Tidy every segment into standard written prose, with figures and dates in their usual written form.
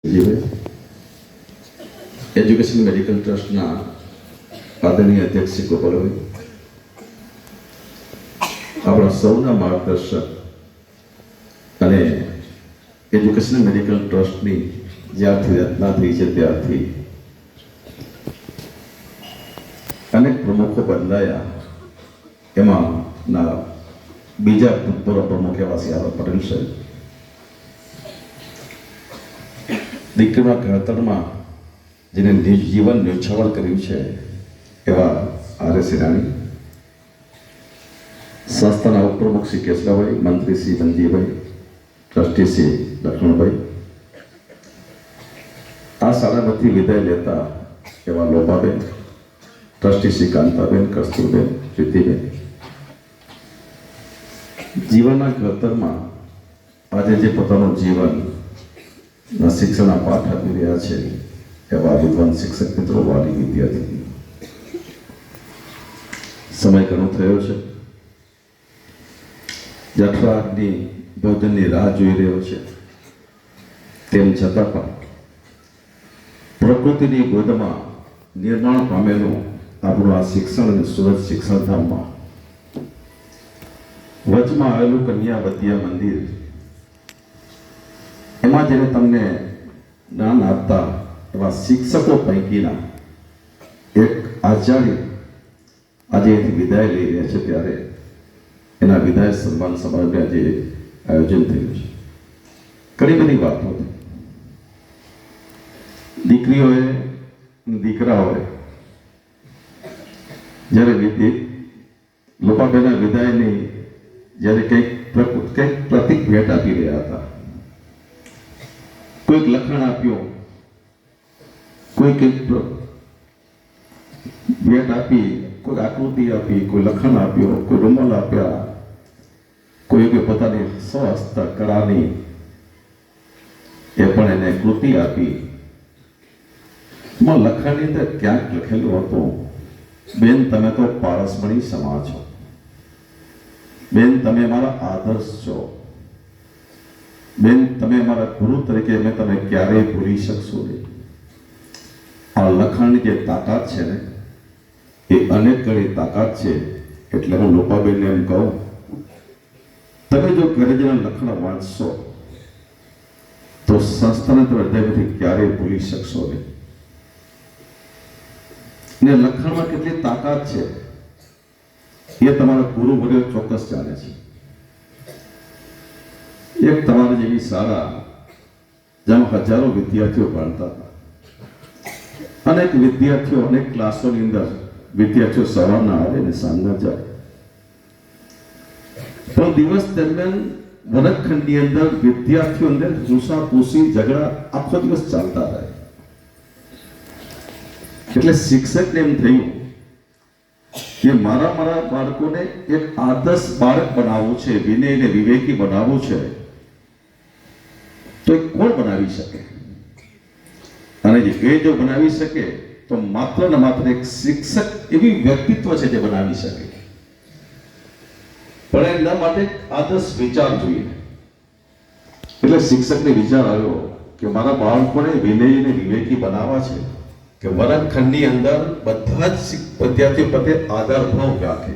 Education medical ટ્રસ્ટના આદરણીય અધ્યક્ષ શ્રી ગોપાલભાઈ, આપણા સૌના માર્ગદર્શક અને એજ્યુકેશન મેડિકલ ટ્રસ્ટની જ્યારથી રચના થઈ છે ત્યારથી અનેક પ્રમુખો બદલાયા. એમાં બીજા ભૂતપૂર્વ પ્રમુખ એવા સી આર પટેલ સાહેબ, દીકરીના ઘડતરમાં જેને જીવન ન્યોછાવર કર્યું છે એવા આર.એસ. ઈરાણી, સંસ્થાના ઉપપ્રમુખ શ્રી કેશવભાઈ, મંત્રી શ્રી ધનજીભાઈ, ટ્રસ્ટી શ્રી લક્ષ્મણભાઈ, આ શાળામાંથી વિદાય લેતા એવા લોપાબેન, ટ્રસ્ટી શ્રી કાંતાબેન, કસ્તુરબેન, પ્રીતિબેન, જીવનના ઘડતરમાં આજે જે પોતાનું જીવન શિક્ષણના પાઠ આપી રહ્યા છે એવા વિદ્વાન શિક્ષક મિત્રો, વાલી, વિદ્યાર્થી. સમય ઘણો થયો છે, જઠરાગ્નિ ભોજનની રાહ જોઈ રહ્યો છે. તેમ છતાં પણ પ્રકૃતિની ગોદમાં નિર્માણ પામેલું આપણું આ શિક્ષણ અને સુરત શિક્ષણધામમાં વચમાં આવેલું કન્યા વિદ્યા મંદિર, એમાં જેને તમને જ્ઞાન આપતા એવા શિક્ષકો પૈકીના એક આચાર્ય આજે એથી વિદાય લઈ રહ્યા છે, ત્યારે એના વિદાય સન્માન સમારંભ આજે આયોજન થયું છે. ઘણી બધી વાતો હતી. દીકરીઓએ, દીકરાઓએ જ્યારે લોપાબેનના વિદાયની જ્યારે કંઈક પ્રતિક ભેટ આપી રહ્યા હતા, કોઈક લખણ આપ્યો, કોઈ કંઈક ભેટ આપી, કોઈ આકૃતિ આપી, કોઈ લખણ આપ્યો, કોઈ રૂમાલ આપ્યા, કોઈ પોતાની સ્વહસ્ત કળાની એ પણ એને કૃતિ આપી. લખણની અંદર ક્યાંક લખેલું હતું, બેન તમે તો પારસમણી સમા છો, બેન તમે મારા આદર્શ છો, બેન તમે મારા ગુરુ તરીકે મેં તમે ક્યારેય ભૂલી શકશો નહીં. આ લખાણની જે તાકાત છે ને, એ અનેક ગણી તાકાત છે. એટલે હું લોપાબેનને એમ કહું, તમે જો ઘરે જઈને લખાણ વાંચશો તો સંસ્થાને તમે હૃદયમાંથી ક્યારેય ભૂલી શકશો નહીં. ને લખાણમાં કેટલી તાકાત છે એ તમારા ગુરુ વગેરે ચોક્કસ જાણે છે. એક તમારી જેવી શાળા જેમાં હજારો વિદ્યાર્થીઓ ભણતા હતા, અનેક વિદ્યાર્થીઓ અનેક ક્લાસોની અંદર વિદ્યાર્થીઓ સવારના આવે ને સાંજના જાય, પણ દિવસ દરમિયાન વર્ગખંડની અંદર વિદ્યાર્થીઓ અંદર પૂસાપૂસી ઝઘડા આખો દિવસ ચાલતા રહે. એટલે શિક્ષકને એમ થયું કે મારા બાળકોને એક આદર્શ બાળક બનાવવું છે, વિનય અને વિવેકી બનાવવું છે, તો એ કોણ બનાવી શકે? અને એ જો બનાવી શકે તો માત્ર ને માત્ર એક શિક્ષક એવી વ્યક્તિત્વ છે જે બનાવી શકે. પણ એના માટે આદર્શ વિચાર જોઈએ. એટલે શિક્ષકને વિચાર આવ્યો કે મારા બાળકોને વિનય અને વિવેકી બનાવવા છે કે વર્ગખંડની અંદર બધા જ વિદ્યાર્થીઓ પ્રત્યે આદર ભાવ રાખે.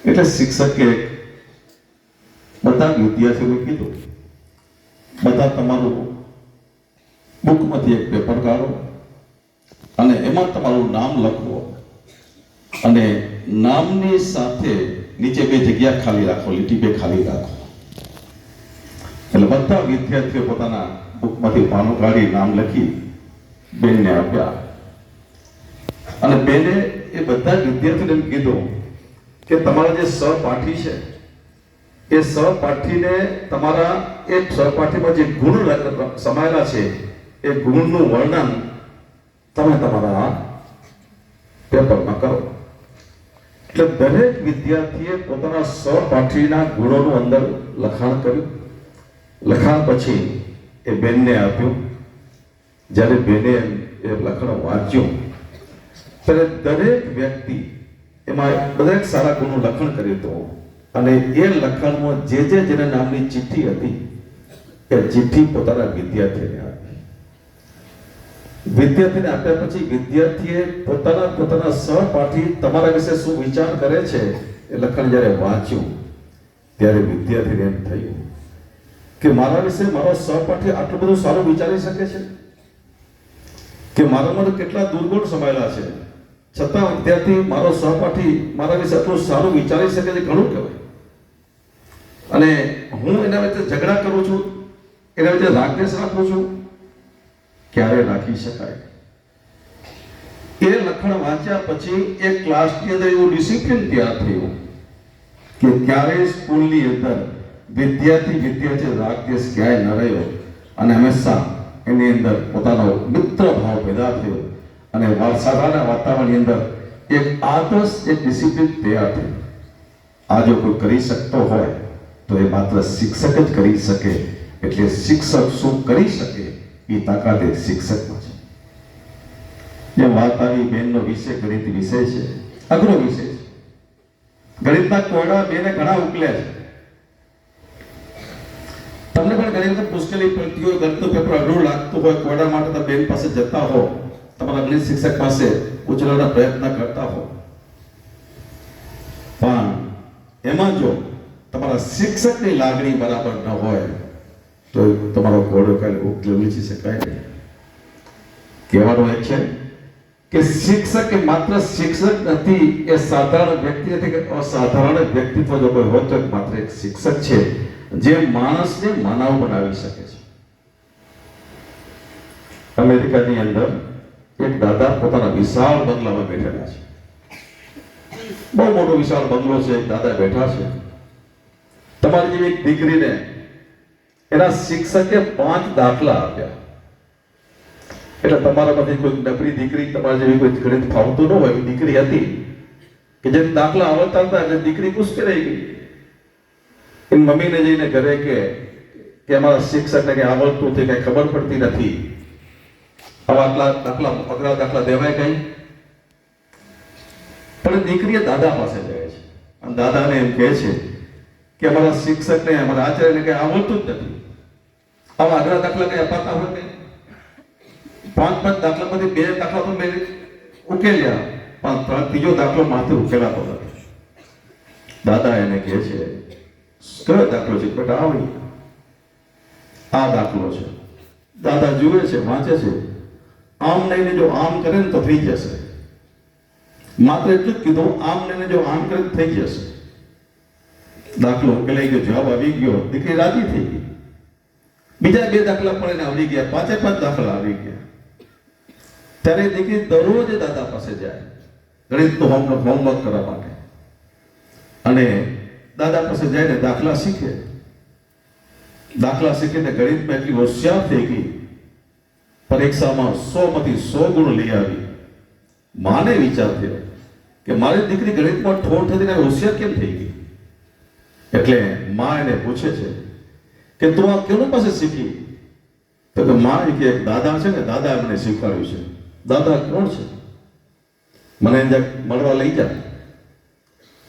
એટલે શિક્ષકે બધા વિદ્યાર્થીઓને કીધું, બધા તમારું બુકમાંથી એક પેપર કાઢો અને એમાં તમારું નામ લખો અને નામની સાથે નીચે બે જગ્યા ખાલી રાખો, લીટી બે ખાલી રાખો. એટલે બધા વિદ્યાર્થીઓ પોતાના બુકમાંથી પાનો કાઢી નામ લખી બેનને આપ્યા. અને બેને એ બધા વિદ્યાર્થીઓને એમ કીધું કે તમારા જે સહપાઠી છે એ સહપાઠીને તમારા એ સહપાઠીમાં જે ગુણ સમાયેલા છે એ ગુણનું વર્ણન તમે તમારા પેપરમાં કરો. એટલે દરેક વિદ્યાર્થીએ પોતાના સહપાઠીના ગુણોનું અંદર લખાણ કર્યું. લખાણ પછી એ બેનને આપ્યું. જ્યારે બેને એ લખાણ વાંચ્યું ત્યારે દરેક વ્યક્તિ એમાં દરેક સારા ગુણનું લખાણ કર્યું હતું. અને એ લખાણમાં જેના નામની ચિઠ્ઠી હતી એ ચિઠ્ઠી પોતાના વિદ્યાર્થીને આપી. વિદ્યાર્થીને આપ્યા પછી વિદ્યાર્થીએ પોતાના સહપાઠી તમારા વિશે શું વિચાર કરે છે એ લખાણ જ્યારે વાંચ્યું ત્યારે વિદ્યાર્થીને એમ થયું કે મારા વિશે મારો સહપાઠી આટલું બધું સારું વિચારી શકે છે, કે મારામાં તો કેટલા દુર્ગુણ સમાયેલા છે, છતાં વિદ્યાર્થી મારો સહપાઠી મારા વિશે આટલું સારું વિચારી શકે છે, ઘણું કહેવાય. અને હું એના વિશે ઝઘડા કરું છું, એના વિશે રાગદ્વેષ રાખું છું, ક્યારે રાખી શકાય? એ લખાણ વાંચ્યા પછી એક ક્લાસની અંદર એવું ડિસિપ્લિન તૈયાર થયું કે ક્યારે સ્કૂલની અંદર વિદ્યાર્થી રાગદ્વેષ ક્યાંય ન રહ્યો અને હંમેશા એની અંદર પોતાનો મિત્ર ભાવ પેદા થયો અને સાધારણ વાતાવરણની અંદર એક આદર્શ એક ડિસિપ્લિન તૈયાર થયું. આ જો કોઈ કરી શકતો હોય તો એ માત્ર શિક્ષક જ કરી શકે. એટલે શિક્ષક શું કરી શકે એ તાકાત એક શિક્ષકમાં છે. જેમ વાત આવી બેનનો વિષય ગણિત વિષય છે, અઘરો વિષય છે. ગણિતના કોયડા બેને ઘણા ઉકલ્યા છે. તમને પણ ઘણી વખત મુશ્કેલી પડતી હોય, ગણિતનું પેપર અઘરું લાગતું હોય, કોયડા માટે તમે બેન પાસે જતા હો, તમારા ગણિત શિક્ષક પાસે ઉચલવાના પ્રયત્ન કરતા હો, પણ એમાં જો તમારા શિક્ષકની લાગણી બરાબર ન હોય તો તમારો કોયડો કઈ ઉકેલી શકાય નહીં. કહેવાનું એ છે કે શિક્ષક એ માત્ર શિક્ષક નથી, એ સાધારણ વ્યક્તિ નથી કે અસાધારણ વ્યક્તિત્વ જો કોઈ હોય તો માત્ર એક શિક્ષક છે જે માણસને માનવ બનાવી શકે છે. અમેરિકાની અંદર એક દાદા પોતાના વિશાળ બંગલામાં બેઠેલા છે. બહુ મોટો વિશાળ બંગલો છે, એક દાદા બેઠા છે. તમારી જેવી એક દીકરીને એના શિક્ષકે 5 દાખલા આપ્યા. એટલે તમારામાંથી કોઈ નબળી દીકરી, તમારી જેવી કોઈ ગણિત ફાવતું ન હોય દીકરી હતી કે જે દાખલા આવડતા હતા એટલે દીકરી ઉશ્કેરાઈ ગઈ. એની મમ્મીને જઈને ઘરે કે અમારા શિક્ષકને કઈ આવડતું નથી, કઈ ખબર પડતી નથી, આવા આટલા અઘરા દાખલા દેવાય કઈ? પણ દીકરીએ દાદા પાસે જાય છે અને દાદાને એમ કહે છે કે અમારા શિક્ષકને, અમારા આચાર્યને કઈ આવડતું જ નથી, આવા અઘરા દાખલા કઈ અપાતા હોય કઈ? 5 દાખલામાંથી 2 દાખલા તો મેં ઉકેલ્યા, પણ ત્રીજો દાખલો માથે ઉકેલાતો નથી. દાદા એને કહે છે કયો દાખલો છે? બેટા આવી આ દાખલો છે. દાદા જુએ છે, વાંચે છે, આમ લઈને જો આમ કરે ને તો થઈ જશે. માત્ર એટલું જ કીધું, આમ લઈને જો આમ કરે થઈ જશે. દાખલો ઉકેલાઈ ગયો, જવાબ આવી ગયો, દીકરી રાજી થઈ ગઈ. બીજા 2 દાખલા પણ એને આવી ગયા, 5 દાખલા આવી ગયા. ત્યારે દીકરી દરરોજ દાદા પાસે જાય ગણિતનું હોમવર્ક કરવા માટે, અને દાદા પાસે જઈને દાખલા શીખે. દાખલા શીખીને ગણિતમાં એટલી હોશિયાર થઈ ગઈ, પરીક્ષામાં 100માંથી 100 ગુણ લઈ આવી. માને વિચાર થયો કે મારી દીકરી ગણિતમાં ઠોર થઈને હોશિયાર કેમ થઈ ગઈ? એટલે માં એને પૂછે છે કે તું આ કેનું પાસે શીખી? તો કે માં કે એક દાદા છે ને, દાદા મને શીખવાડ્યું છે. દાદા કોણ છે? મને મળવા લઈ જા.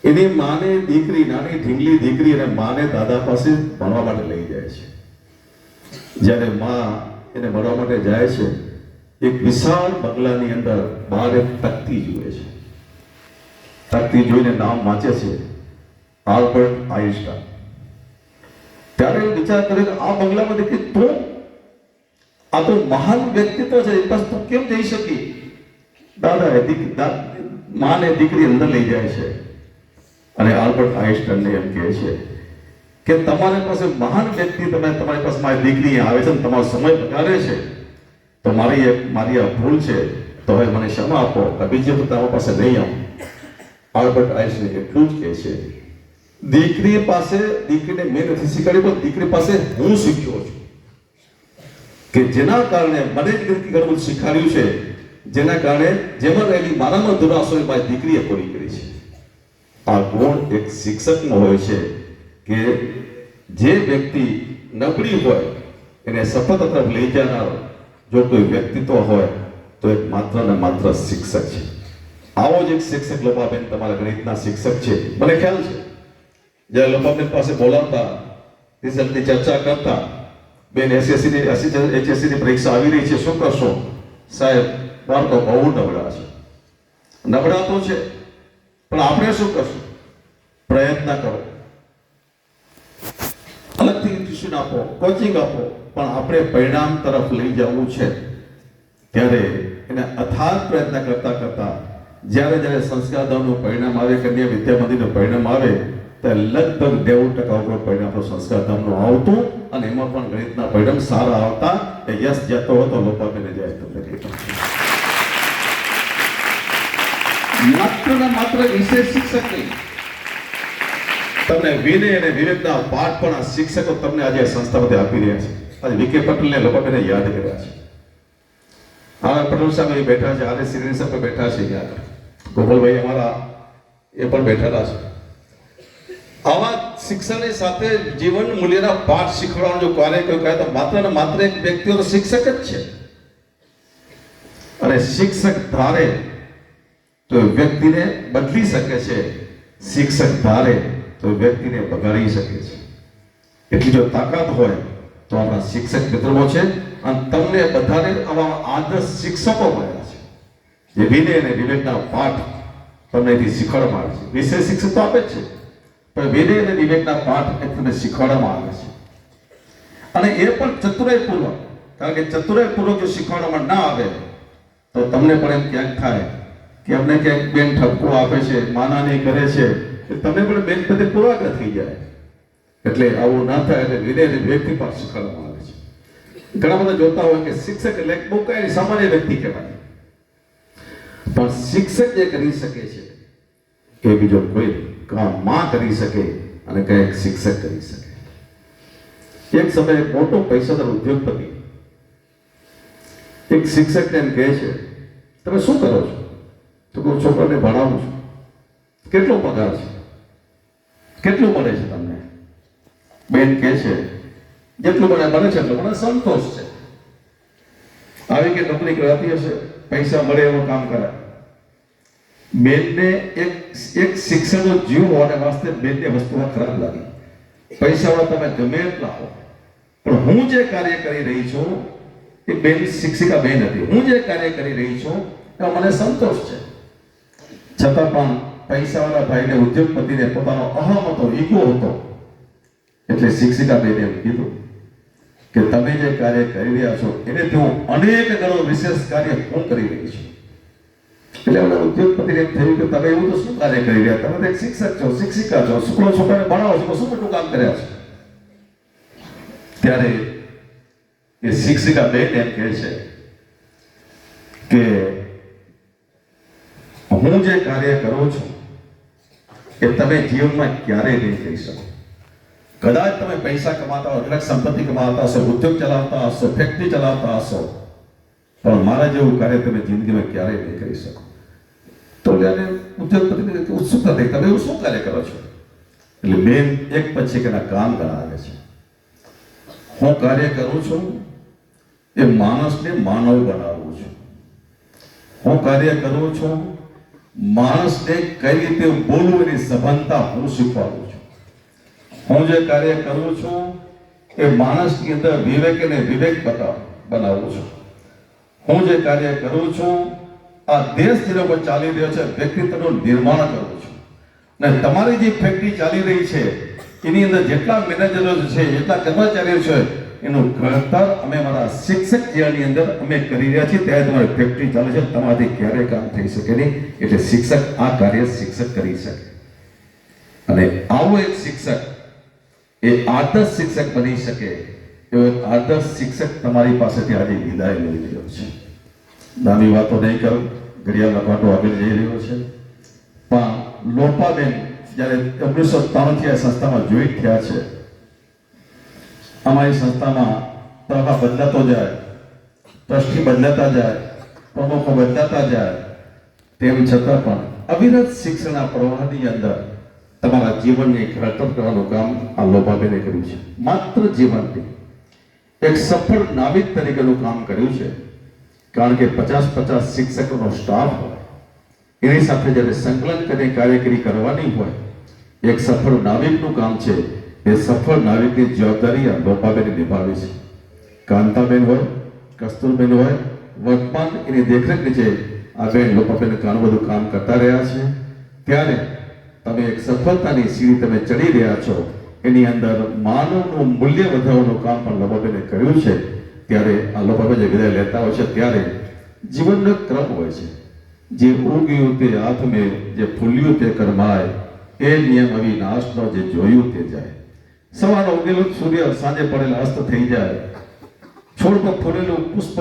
એની માને દીકરી, નાની ઢીંગલી દીકરી અને માને દાદા પાસે ભણવા માટે લઈ જાય છે. જ્યારે માં એને મળવા માટે જાય છે, એક વિશાળ બંગલાની અંદર બહાર એક તકતી જુએ છે. તકતી જોઈને નામ વાંચે છે આલ્બર્ટ આઇન્સ્ટાઈન. ત્યારે વિચાર કર્યો કે આ બંગલામાં દીકરી તું, આ તો મહાન વ્યક્તિત્વ છે, એ પાસે તું કેમ જઈ શકી? દાદા માને દીકરી અંદર લઈ જાય છે અને આલ્બર્ટ આઇન્સ્ટાઈનને એમ કહે છે કે તમારી પાસે મહાન વ્યક્તિ, તમારી પાસે મારી દીકરી આવે છે, તમારો સમય બગાડે છે, તો મારી આ ભૂલ છે, તો હવે મને ક્ષમા આપો, બીજી વખત તમારા પાસે નહીં આવું. આલ્બર્ટ આઇન્સ્ટાઈન એટલું જ કહે છે, દીકરી પાસે, દીકરીને મેં નથી શીખવાડ્યું, પણ દીકરી પાસે હું શીખ્યો છું, કે જેના કારણે મને ઘણું બધું શીખવાડ્યું છે, જેના કારણે જેમાં રહેલી મારામાં દુરાશો મારી દીકરીએ પૂરી કરી છે. આ ગુણ એક શિક્ષકનો હોય છે કે જે વ્યક્તિ નબળી હોય એને સફળતા તરફ લઈ જનાર જો કોઈ વ્યક્તિત્વ હોય તો એક માત્ર ને માત્ર શિક્ષક છે. આવો જ એક શિક્ષક લોપાબેન તમારા ગણિતના શિક્ષક છે. મને ખ્યાલ છે જ્યારે લોપાબેન પાસે બોલાવતા, રિઝલ્ટની ચર્ચા કરતા, બેન HSC ની પરીક્ષા આવી રહી છે, શું કરશો? સાહેબ, બાળકો બહુ નબળા છે. નબળા તો છે, પણ આપણે શું કરશું? પ્રયત્ન કરો, અલગથી ટ્યુશન આપો, કોચિંગ આપો, પણ આપણે પરિણામ તરફ લઈ જવું છે. ત્યારે એને અથાગ પ્રયત્ન કરતા કરતા જ્યારે સંસ્કાર ધામનું પરિણામ આવે, કન્યા વિદ્યા મંદિરનું પરિણામ આવે, ત્યારે લગભગ 90% ઉપર પરિણામ સંસ્કાર ધામનું આવતું, અને એમાં પણ ગણિતના પરિણામ સારા આવતા. એ યશ જતો હતો લોપાબેને જાય તમને માત્ર ને માત્ર વિશેષ શિક્ષક નહીં, તમને વિનય અને વિવેકના પાઠ પણ આ શિક્ષકો તમને આજે સંસ્થામાંથી આપી રહ્યા છે. આજે વિકે પટેલને લોપાબેને યાદ કર્યા છે. આર પટેલ સાહેબ બેઠા છે, આર સિંહ સાહેબ બેઠા છે, યાદ ગોપાલભાઈ અમારા એ પણ બેઠેલા છે. આવા શિક્ષણની સાથે જીવન મૂલ્યના પાઠ શીખવાડવાનું જો કાર્ય કોઈ કહે તો માત્ર ને માત્ર એક વ્યક્તિ તો શિક્ષક જ છે. અને શિક્ષક ધારે તો વ્યક્તિને બદલી શકે છે, શિક્ષક ધારે તો વ્યક્તિને બગાડી શકે છે. એટલી જો તાકાત હોય તો આપણા શિક્ષક મિત્રોમાં છે. અને તમને બધાને આવા આદર્શ શિક્ષકો મળ્યા છે, જે વિનય અને વિવેકના પાઠ તમને એથી શીખવાડવામાં આવે છે. વિશેષ શિક્ષક તો આપે જ છે, પણ વિનય અને વિવેકના પાઠ એ તમને શીખવાડવામાં આવે છે. અને એ પણ ચતુરાઈપૂર્વક, કારણ કે ચતુરાઈપૂર્વક જો શીખવાડવામાં ના આવે તો તમને પણ એમ ક્યાંક થાય કે અમને ક્યાંક બેન ઠપકો આપે છે, માનાની કરે છે, કે તમે પણ બેન પ્રત્યે પૂર્વાગ્રહ થઈ જાય. એટલે આવું ના થાય એટલે વિનય અને વિવેકથી પણ શીખવાડવામાં આવે છે. ઘણા બધા જોતા હોય કે શિક્ષક એટલે બહુ કઈ સામાન્ય વ્યક્તિ કહેવાય, પણ શિક્ષક જે કરી શકે છે એ બીજો કોઈ માં કરી શકે અને કઈક શિક્ષક કરી શકે. એક સમયે મોટો પૈસાદાર ઉદ્યોગપતિ એક શિક્ષકને એમ કહે છે, તમે શું કરો છો? તો હું છોકરાને ભણાવું છું. કેટલો પગાર છે? કેટલું મળે છે તમને? બેન કહે છે, જેટલું મને મળે છે એટલું મને સંતોષ છે. આવી કે નોકરી કરાતી હશે, પૈસા મળે એવું કામ કરે. બેનને એક શિક્ષણનો જીવ હોવાને વાસ્તે બેનને વસ્તુમાં ખરાબ લાગી. પૈસાવાળા તમે ગમે એટલા હો, પણ હું જે કાર્ય કરી રહી છું એ બેન શિક્ષિકા બેન હતી, હું જે કાર્ય કરી રહી છું એમાં મને સંતોષ છે. છતાં પણ પૈસાવાળા ભાઈને, ઉદ્યોગપતિને પોતાનો અહમ હતો, ઈગો હતો. એટલે શિક્ષિકા બેને એમ કીધું કે તમે જે કાર્ય કરી રહ્યા છો એનેથી હું અનેક ગણો વિશેષ કાર્ય હું કરી રહી છું. એટલે ઉદ્યોગપતિને એમ થયું કે તમે એવું તો શું કાર્ય કરી રહ્યા? તમે તો એક શિક્ષક છો, શિક્ષિકા છો, છોકરાને ભણાવો છો, શું મોટું કામ કર્યા છો? ત્યારે એ શિક્ષિકા બેન એમ કહે છે કે હું જે કાર્ય કરું છું એ તમે જીવનમાં ક્યારેય નહીં કરી શકો. કદાચ તમે પૈસા કમાતા હો, એટલે સંપત્તિ કમાતા હશો, ઉદ્યોગ ચલાવતા હશો, ફેક્ટરી ચલાવતા હશો, પણ મારા જેવું કાર્ય તમે જિંદગીમાં ક્યારેય નહીં કરી શકો. તો એને ઉદ્યોગપતિને ઉત્સુકતા થઈ, તમે એવું શું કાર્ય કરો છો? એટલે બેન એક પછી કે કામ ગણાવે છે. હું કાર્ય કરું છું એ માણસને માનવ બનાવવું છું. હું કાર્ય કરું છું માણસને કઈ રીતે બોલવું એની સભાનતા હું શીખવાડું છું. હું જે કાર્ય કરું છું એ માણસની અંદર વિવેક અને વિવેક બનાવું છું. હું જે કાર્ય કરું છું આ દેશ જેના પર ચાલી રહ્યો છે વ્યક્તિત્વનું નિર્માણ કરું છું. ને તમારી જે ફેક્ટરી ચાલી રહી છે એની અંદર જેટલા મેનેજરો છે, જેટલા કર્મચારીઓ છે, એનું ઘડતર અમે મારા શિક્ષક જીવનની અંદર અમે કરી રહ્યા છીએ. ત્યારે તમારી ફેક્ટરી ચાલે છે, તમારાથી ક્યારેય કામ થઈ શકે નહીં. એટલે શિક્ષક આ કાર્ય શિક્ષક કરી શકે. અને આવો એક શિક્ષક એ આદર્શ શિક્ષક બની શકે એવો એક આદર્શ શિક્ષક તમારી પાસેથી આજે વિદાય લઈ રહ્યો છે. નાની વાતો નહીં કરું, ઘડિયાળ લખવાનો આગળ જઈ રહ્યો છે. પણ લોપાબેન જ્યારે 1993 આ સંસ્થામાં જોઈન્ટ થયા છે, અમારી સંસ્થામાં પ્રવાહ બદલાતો જાય, ટ્રસ્ટી બદલાતા જાય, પ્રમુખો બદલાતા જાય, તેમ છતાં પણ અવિરત શિક્ષણના પ્રવાહની અંદર તમારા જીવનને ઘડતર કરવાનું કામ આ લોપાબેને કર્યું છે. માત્ર જીવનથી એક સફળ નાવિક તરીકેનું કામ કર્યું છે. કારણ કે 50-50 શિક્ષકોનો સ્ટાફ હોય, એની સાથે જ્યારે સંકલન કરીને કાર્યકરી કરવાની હોય, એક સફળ નાવિકનું કામ છે. એ સફળ નાવિકની જવાબદારી આ લોપાબેને નિભાવી છે. કાંતાબેન હોય, કસ્તુરબેન હોય, વર્તમાન એની દેખરેખ નીચે આ બેન લોપાબેન ઘણું બધું કામ કરતા રહ્યા છે. ત્યારે તમે એક સફળતાની સીડી તમે ચડી રહ્યા છો. એની અંદર માનવનું મૂલ્ય વધારવાનું કામ પણ લોપાબેને કર્યું છે. ત્યારે આ લોપાબેન જે વિદાય લેતા હોય છે ત્યારે જીવનનો એક ક્રમ હોય છે. જે ઉગ્યું તે હાથમે, જે ફૂલ્યું તે કરમાય, એ નિયમ અવિનાશનો જે જોયું તે જાય. સવારનો ઉગેલો સૂર્ય સાંજે પડેલા અસ્ત થઈ જાય, છોડ પર ફૂલેલું પુષ્પ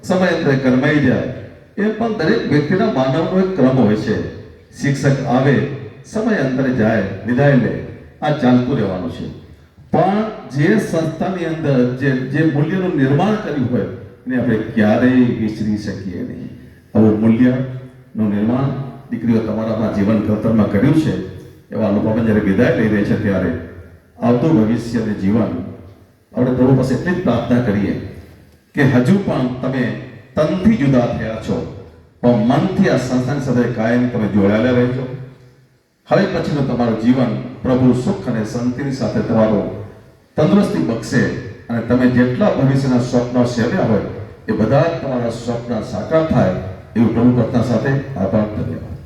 સમયાંતરે કરમાઈ જાય. એ પણ દરેક વ્યક્તિના માનવનો એક ક્રમ હોય છે. શિક્ષક આવે, સમયાંતરે જાય, વિદાય લે, આ ચાલતું રહેવાનું છે. પણ જે સંસ્થાની અંદર જે મૂલ્યનું નિર્માણ કર્યું હોય એને આપણે ક્યારેય વિસરી શકીએ નહીં. આવું મૂલ્યનું નિર્માણ દીકરીઓ તમારા જીવન ઘડતરમાં કર્યું છે. એવા લોકોને જ્યારે વિદાય લઈ રહે છે ત્યારે આવતું ભવિષ્ય અને જીવન આપણે પ્રભુ પાસે એટલી જ પ્રાર્થના કરીએ કે હજુ પણ તમે તનથી જુદા થયા છો, પણ મનથી આ સંસ્થાની સાથે કાયમ તમે જોડાયેલા રહેજો. હવે પછીનું તમારું જીવન પ્રભુ સુખ અને શાંતિની સાથે તમારું તંદુરસ્તી બક્ષે અને તમે જેટલા ભવિષ્યના સ્વપ્નો સેવ્યા હોય એ બધા તમારા સ્વપ્ન સાકાર થાય એવું પ્રભુ પ્રાર્થના સાથે આભાર. ધન્યવાદ.